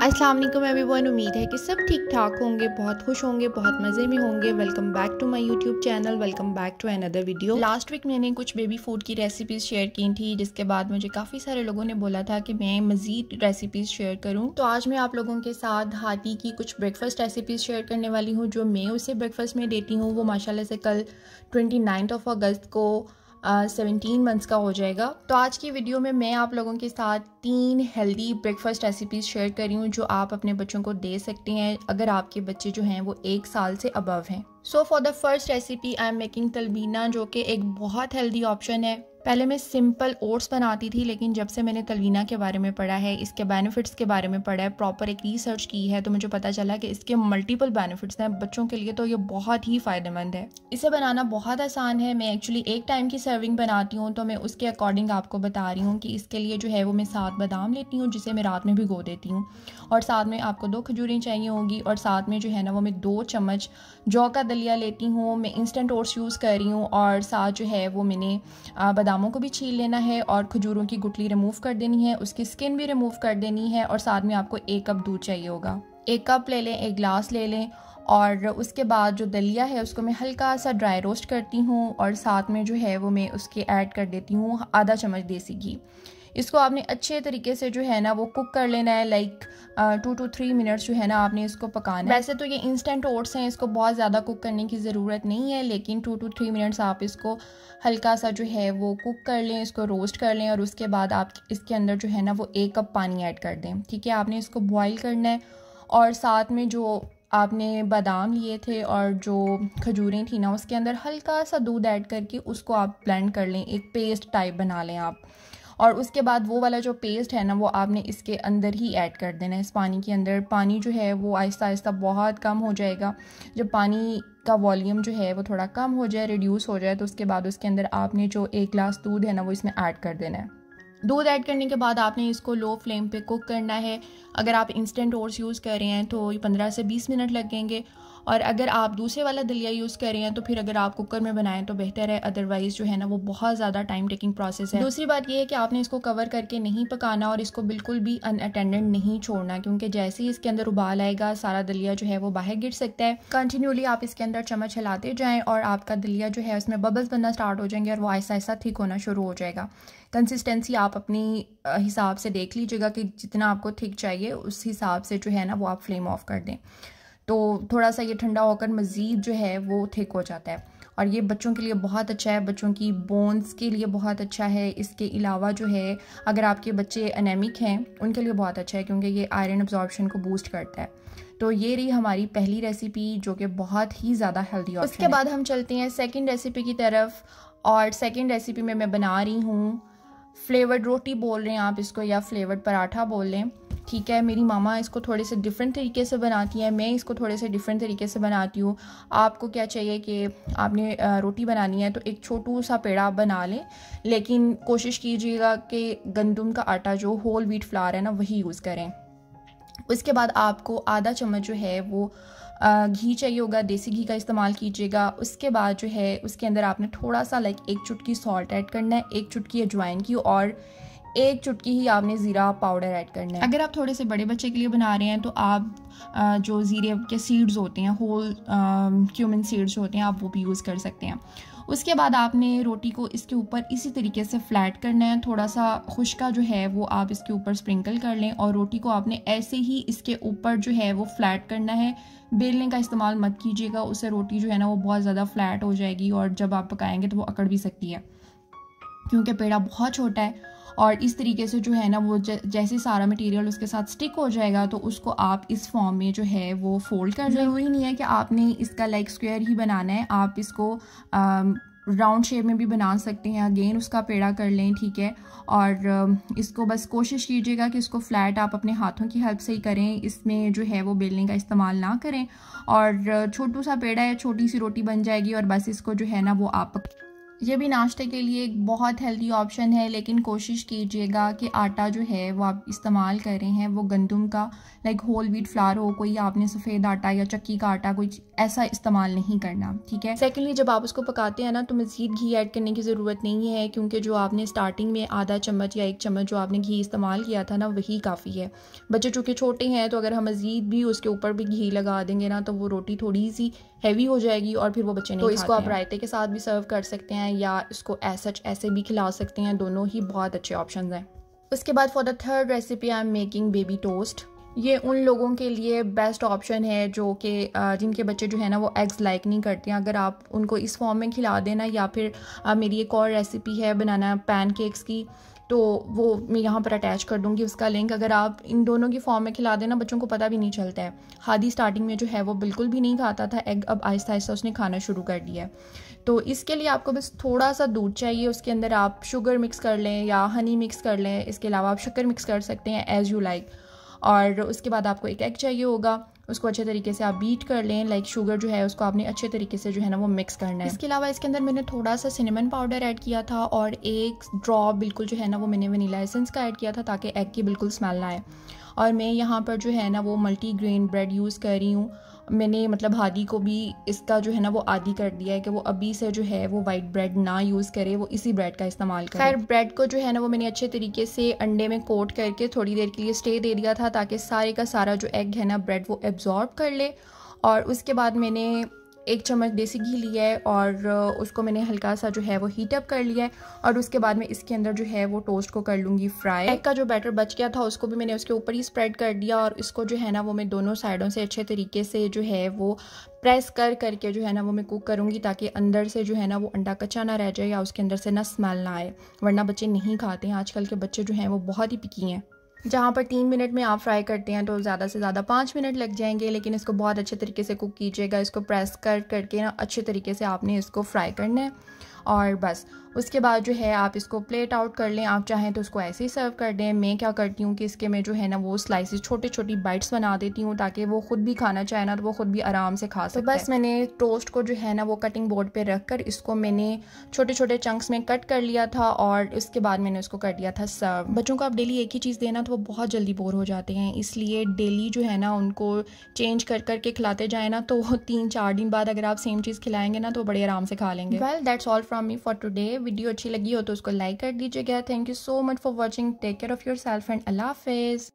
अस्सलाम वालेकुम एवरीवन। उम्मीद है कि सब ठीक ठाक होंगे, बहुत खुश होंगे, बहुत मज़े में होंगे। Welcome back to my YouTube channel, welcome back to another video. Last week मैंने कुछ बेबी फूड की रेसिपीज़ शेयर की थी, जिसके बाद मुझे काफ़ी सारे लोगों ने बोला था कि मैं मज़ीद रेसिपीज़ शेयर करूं। तो आज मैं आप लोगों के साथ हाथी की कुछ ब्रेकफास्ट रेसिपीज़ शेयर करने वाली हूँ, जो मैं उसे ब्रेकफास्ट में देती हूँ। वो माशाल्लाह से कल 29 अगस्त को 17 मंथ्स का हो जाएगा। तो आज की वीडियो में मैं आप लोगों के साथ 3 हेल्दी ब्रेकफास्ट रेसिपीज़ शेयर कर रही हूँ, जो आप अपने बच्चों को दे सकते हैं अगर आपके बच्चे जो हैं वो 1 साल से अबव हैं। So for the first recipe I am making talbina, जो कि एक बहुत हेल्दी ऑप्शन है। पहले मैं सिंपल ओट्स बनाती थी, लेकिन जब से मैंने तलबीना के बारे में पढ़ा है, इसके बेनिफिट्स के बारे में पढ़ा है, प्रॉपर एक रिसर्च की है, तो मुझे पता चला कि इसके मल्टीपल बेनिफिट्स हैं बच्चों के लिए। तो ये बहुत ही फ़ायदेमंद है। इसे बनाना बहुत आसान है। मैं एक्चुअली एक टाइम की सर्विंग बनाती हूँ, तो मैं उसके अकॉर्डिंग आपको बता रही हूँ कि इसके लिए जो है वो मैं 7 बादाम लेती हूँ, जिसे मैं रात में भिगो देती हूँ, और साथ में आपको 2 खजूरें चाहिए होंगी, और साथ में जो है ना वो मैं 2 चम्मच जौ का दलिया लेती हूँ। मैं इंस्टेंट ओट्स यूज़ कर रही हूँ, और साथ जो है वो मैंने बादामों को भी छील लेना है, और खजूरों की गुठली रिमूव कर देनी है, उसकी स्किन भी रिमूव कर देनी है, और साथ में आपको 1 कप दूध चाहिए होगा। 1 कप ले लें, 1 गिलास ले लें, और उसके बाद जो दलिया है उसको मैं हल्का सा ड्राई रोस्ट करती हूँ, और साथ में जो है वो मैं उसके ऐड कर देती हूँ आधा चम्मच देसी घी। इसको आपने अच्छे तरीके से जो है ना वो कुक कर लेना है, लाइक 2 to 3 मिनट्स जो है ना आपने इसको पकाना है। वैसे तो ये इंस्टेंट ओट्स हैं, इसको बहुत ज़्यादा कुक करने की ज़रूरत नहीं है, लेकिन 2 to 3 मिनट्स आप इसको हल्का सा जो है वो कुक कर लें, इसको रोस्ट कर लें, और उसके बाद आप इसके अंदर जो है ना वो 1 कप पानी ऐड कर दें। ठीक है, आपने इसको बॉयल करना है, और साथ में जो आपने बादाम लिए थे और जो खजूरें थी ना, उसके अंदर हल्का सा दूध ऐड करके उसको आप ब्लेंड कर लें, एक पेस्ट टाइप बना लें आप। और उसके बाद वो वाला जो पेस्ट है ना वो आपने इसके अंदर ही ऐड कर देना है, इस पानी के अंदर। पानी जो है वो आहिस्ता आहिस्ता बहुत कम हो जाएगा। जब पानी का वॉल्यूम जो है वो थोड़ा कम हो जाए, रिड्यूस हो जाए, तो उसके बाद उसके अंदर आपने जो 1 गिलास दूध है ना वो इसमें ऐड कर देना है। दूध ऐड करने के बाद आपने इसको लो फ्लेम पे कुक करना है। अगर आप इंस्टेंट ओट्स यूज़ कर रहे हैं तो 15 से 20 मिनट लगेंगे, और अगर आप दूसरे वाला दलिया यूज़ कर रहे हैं तो फिर अगर आप कुकर में बनाएं तो बेहतर है, अदरवाइज़ जो है ना वो बहुत ज़्यादा टाइम टेकिंग प्रोसेस है। दूसरी बात ये है कि आपने इसको कवर करके नहीं पकाना, और इसको बिल्कुल भी अनअटेंडेड नहीं छोड़ना, क्योंकि जैसे ही इसके अंदर उबाल आएगा सारा दलिया जो है वो बाहर गिर सकता है। कंटिन्यूली आप इसके अंदर चम्मच हिलाते जाएँ, और आपका दलिया जो है उसमें बबल्स बनना स्टार्ट हो जाएंगे, और वो आहिस्ता आहिस्ता थिक होना शुरू हो जाएगा। कंसिस्टेंसी आप अपनी हिसाब से देख लीजिएगा कि जितना आपको थिक चाहिए उस हिसाब से जो है ना वो आप फ्लेम ऑफ कर दें। तो थोड़ा सा ये ठंडा होकर मज़ीद जो है वो थिक हो जाता है, और ये बच्चों के लिए बहुत अच्छा है, बच्चों की बोन्स के लिए बहुत अच्छा है। इसके अलावा जो है अगर आपके बच्चे एनेमिक हैं उनके लिए बहुत अच्छा है, क्योंकि ये आयरन अब्जॉर्प्शन को बूस्ट करता है। तो ये रही हमारी पहली रेसिपी, जो कि बहुत ही ज़्यादा हेल्दी ऑप्शन है। उसके बाद हम चलते हैं सेकंड रेसिपी की तरफ, और सेकंड रेसिपी में मैं बना रही हूँ फ्लेवर्ड रोटी बोल रहे हैं आप इसको, या फ्लेवर्ड पराठा बोल लें। ठीक है, मेरी मामा इसको थोड़े से डिफरेंट तरीके से बनाती हैं, मैं इसको थोड़े से डिफरेंट तरीके से बनाती हूँ। आपको क्या चाहिए कि आपने रोटी बनानी है तो एक छोटू सा पेड़ा आप बना लें, लेकिन कोशिश कीजिएगा कि गंदम का आटा जो होल व्हीट फ्लावर है ना वही यूज़ करें। उसके बाद आपको आधा चम्मच जो है वो घी चाहिए होगा, देसी घी का इस्तेमाल कीजिएगा। उसके बाद जो है उसके अंदर आपने थोड़ा सा लाइक 1 चुटकी सॉल्ट ऐड करना है, 1 चुटकी अजवाइन की, और 1 चुटकी ही आपने ज़ीरा पाउडर ऐड करना है। अगर आप थोड़े से बड़े बच्चे के लिए बना रहे हैं तो आप जो ज़ीरे के सीड्स होते हैं, होल क्यूमिन सीड्स होते हैं, आप वो भी यूज़ कर सकते हैं। उसके बाद आपने रोटी को इसके ऊपर इसी तरीके से फ्लैट करना है, थोड़ा सा खुश्का जो है वो आप इसके ऊपर स्प्रिंकल कर लें, और रोटी को आपने ऐसे ही इसके ऊपर जो है वो फ्लैट करना है। बेलने का इस्तेमाल मत कीजिएगा, उससे रोटी जो है ना वो बहुत ज़्यादा फ्लैट हो जाएगी, और जब आप पकाएंगे तो वो अकड़ भी सकती है, क्योंकि पेड़ा बहुत छोटा है। और इस तरीके से जो है ना वो जैसे सारा मटेरियल उसके साथ स्टिक हो जाएगा, तो उसको आप इस फॉर्म में जो है वो फोल्ड कर। ज़रूरी नहीं है कि आपने इसका लाइक स्क्वायर ही बनाना है, आप इसको राउंड शेप में भी बना सकते हैं, अगेन उसका पेड़ा कर लें। ठीक है, और इसको बस कोशिश कीजिएगा कि इसको फ्लैट आप अपने हाथों की हेल्प से ही करें, इसमें जो है वो बेलने का इस्तेमाल ना करें, और छोटू सा पेड़ा है, छोटी सी रोटी बन जाएगी, और बस इसको जो है ना वो आप ये भी नाश्ते के लिए एक बहुत हेल्दी ऑप्शन है, लेकिन कोशिश कीजिएगा कि आटा जो है वो आप इस्तेमाल कर रहे हैं वो गंदम का, लाइक होल व्हीट फ्लावर हो, कोई आपने सफ़ेद आटा या चक्की का आटा कोई ऐसा इस्तेमाल नहीं करना, ठीक है। सेकेंडली जब आप उसको पकाते हैं ना तो मज़ीद घी ऐड करने की ज़रूरत नहीं है, क्योंकि जो आपने स्टार्टिंग में आधा चम्मच या 1 चम्मच जो आपने घी इस्तेमाल किया था ना वही काफ़ी है। बच्चे चूँकि छोटे हैं तो अगर हम मज़ीद भी उसके ऊपर भी घी लगा देंगे ना तो वो रोटी थोड़ी सी हैवी हो जाएगी और फिर वो बच्चे नहीं खाते। तो इसको आप रायते के साथ भी सर्व कर सकते हैं या इसको ऐसे भी खिला सकते हैं, दोनों ही बहुत अच्छे ऑप्शंस हैं। उसके बाद for the third recipe I am making baby toast. ये उन लोगों के लिए बेस्ट ऑप्शन है जो कि जिनके बच्चे जो है ना वो एग्स लाइक नहीं करते हैं। अगर आप उनको इस फॉर्म में खिला देना, या फिर मेरी एक और रेसिपी है बनाना पैनकेक्स की, तो वो मैं यहाँ पर अटैच कर दूँगी उसका लिंक। अगर आप इन दोनों की फॉर्म में खिला देना बच्चों को पता भी नहीं चलता है। हादी स्टार्टिंग में जो है वो बिल्कुल भी नहीं खाता था एग, अब आहिस्ता आहिस्ता उसने खाना शुरू कर दिया है। तो इसके लिए आपको बस थोड़ा सा दूध चाहिए, उसके अंदर आप शुगर मिक्स कर लें या हनी मिक्स कर लें, इसके अलावा आप शक्कर मिक्स कर सकते हैं एज़ यू लाइक। और उसके बाद आपको एक एग चाहिए होगा, उसको अच्छे तरीके से आप बीट कर लें, लाइक शुगर जो है उसको आपने अच्छे तरीके से जो है ना वो मिक्स करना है। इसके अलावा इसके अंदर मैंने थोड़ा सा सिनेमन पाउडर ऐड किया था और एक ड्रॉप बिल्कुल जो है ना वो मैंने वनीला एसेंस का ऐड किया था ताकि एग की बिल्कुल स्मेल ना आए। और मैं यहाँ पर जो है ना वो मल्टीग्रेन ब्रेड यूज़ कर रही हूँ। मैंने मतलब हादी को भी इसका जो है ना वो आदी कर दिया है कि वो अभी से जो है वो वाइट ब्रेड ना यूज़ करे, वो इसी ब्रेड का इस्तेमाल करे। खैर ब्रेड को जो है ना वो मैंने अच्छे तरीके से अंडे में कोट करके थोड़ी देर के लिए स्टे दे दिया था ताकि सारे का सारा जो एग है ना ब्रेड वो एब्जॉर्ब कर ले। और उसके बाद मैंने 1 चम्मच देसी घी लिया है और उसको मैंने हल्का सा जो है वो हीट अप कर लिया है। और उसके बाद मैं इसके अंदर जो है वो टोस्ट को कर लूँगी फ्राई। एग का जो बैटर बच गया था उसको भी मैंने उसके ऊपर ही स्प्रेड कर दिया और इसको जो है ना वो मैं दोनों साइडों से अच्छे तरीके से जो है वो प्रेस करके जो है ना वो मैं कुक करूँगी ताकि अंदर से जो है ना वो अंडा कच्चा ना रह जाए या उसके अंदर से ना स्मेल ना आए, वरना बच्चे नहीं खाते हैं। आजकल के बच्चे जो हैं वो बहुत ही पिकी हैं। जहाँ पर 3 मिनट में आप फ्राई करते हैं तो ज़्यादा से ज़्यादा 5 मिनट लग जाएंगे, लेकिन इसको बहुत अच्छे तरीके से कुक कीजिएगा। इसको प्रेस करके ना अच्छे तरीके से आपने इसको फ्राई करना है और बस उसके बाद जो है आप इसको प्लेट आउट कर लें। आप चाहें तो उसको ऐसे ही सर्व कर दें। मैं क्या करती हूँ कि इसके में जो है ना वो स्लाइसेस छोटी बाइट्स बना देती हूँ ताकि वो ख़ुद भी खाना चाहे ना तो वो ख़ुद भी आराम से खा सके। तो बस मैंने टोस्ट को जो है ना वो कटिंग बोर्ड पे रख कर इसको मैंने छोटे चंक्स में कट कर लिया था और उसके बाद मैंने उसको कर दिया था सर्व। बच्चों को आप डेली एक ही चीज़ देना तो वो बहुत जल्दी बोर हो जाते हैं, इसलिए डेली जो है ना उनको चेंज करके खिलाते जाए ना तो 3-4 दिन बाद अगर आप सेम चीज़ खिलाएंगे ना तो बड़े आराम से खा लेंगे। Well that's all from me for today. Video अच्छी लगी हो तो उसको लाइक कर दीजिएगा। Thank you so much for watching. Take care of yourself and अल्लाह हाफिज़।